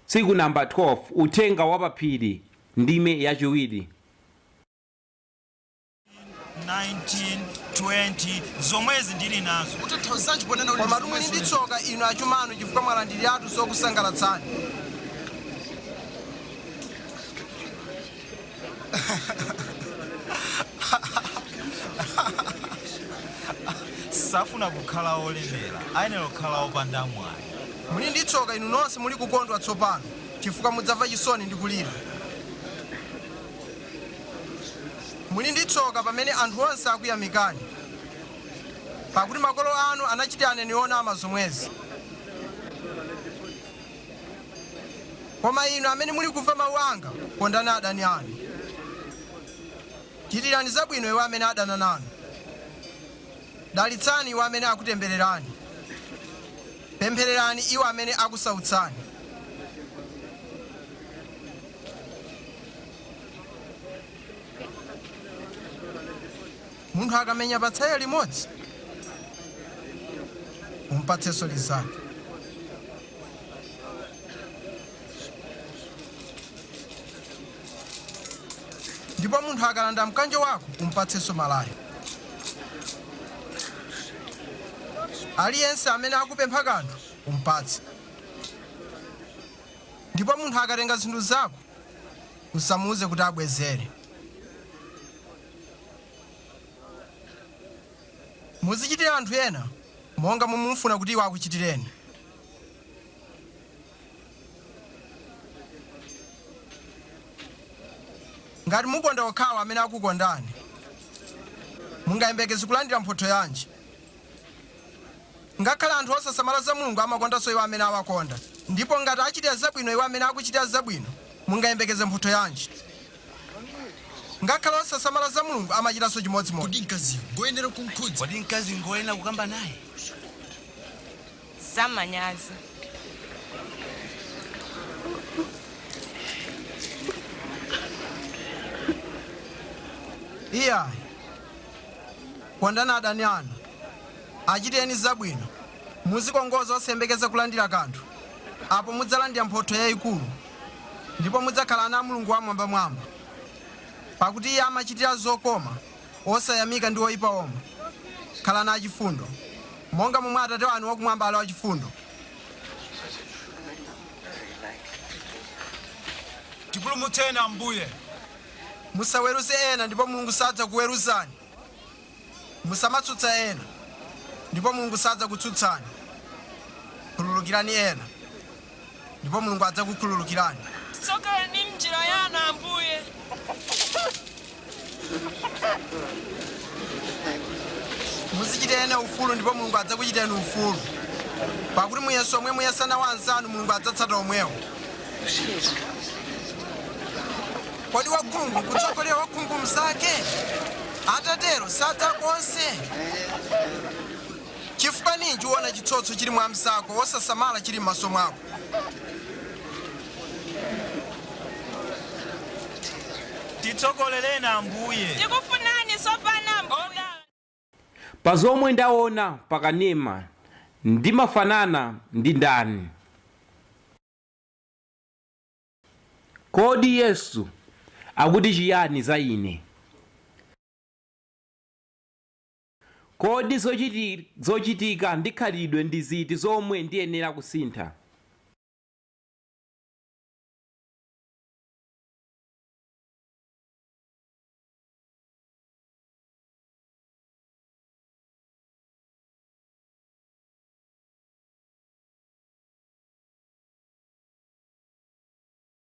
Tsiku namba 12 uthenga wapaphiri ndime yachiwiri. 1920 zomwezi ndili nazo utothozachi ponena uli koma tumwe ndi tsoka inu achumanu chifukwa mwalandiri athu zokusangalatsani. safuna kukhala olemera ayenera kukhala opanda mwayi. Muli ndi tsoka inu nonse muli kukondwa tsopano chifukwa mudzamva chisoni ndi kulira. Muli ndi tsoka pamene anthu onse akuyamikani, pakuti makolo anu anachita aneneri onama zomwezi. Koma inu amene muli kumva mawu anga, kondani adani anu. Chitirani zabwino iwo amene adana nanu. Dalitsani iwo amene akutembererani. Pemphererani iwo amene akusautsani. Munthu akamenya patsaya limodzi, umpatsenso linzake. Ndipo munthu akalanda mkanjo wako, umpatsenso malayo. Aliyense amene akupempha kanthu, umpatse. Ndipo munthu akatenga zinthu zako, usamuuze kuti abwezere. Muzichitira anthu ena monga mumufuna kuti iwo akuchitireni. Ngati mukonda okhawo amene akukondani, mungayembekeze kulandira mphotho yanji. Ngakhale anthu osasamala za Mulungu amakondanso iwo amene awakonda. Ndipo ngati achitira zabwino iwo amene akuchitira zabwino, mungayembekeze mphotho yanji. Ngakhale osasamala za Mulungu amachitanso chimodzimodzi. Kodi mkazi ngoyenera kumkhudza? Kodi mkazi ngoyenera kukamba naye? Samanyazi. Iyayi, kondani adani anu, achiteni zabwino, muzikongoza osembekeza kulandira kanthu, apo mudzalandira mphotho yayikulu, ndipo mudzakhala ana a Mulungu wamwambamwamba. Pakuti iye amachitira zokoma, osayamika ndi oyipa omwe. Khalani achifundo, monga momwe Atate wanu wakumwamba ali wachifundo. Tipulumutseni Ambuye. Musaweruze ena ndipo Mulungu sadza kuweruzani. Musamatsutsa ena ndipo Mulungu sadza kutsutsani. Khululukirani ena ndipo Mulungu adzakukhululukirani. Tsokani m'njira yanu Ambuye. Muzichite ena ufulu ndipo Mulungu adzakuchiteni ufulu. Pakuti muyeso omwe muyesana wa anzanu Mulungu adzatsata omwewo. Kodi wakhungu kutsogolera wakhungu mzake? Atatero sadza konse. Chifukwa ninji uona chitsotso chili mwa msako osasamala chili m'maso mwako? Titsogolereni Ambuye. Tikufunani sopana Ambuye. Pa zomwe ndaona pakanema ndimafanana ndi ndani? Kodi Yesu akuti chiyani za ine? Kodi zochitika ndi khalidwe ndi ziti zomwe ndiyenera kusintha?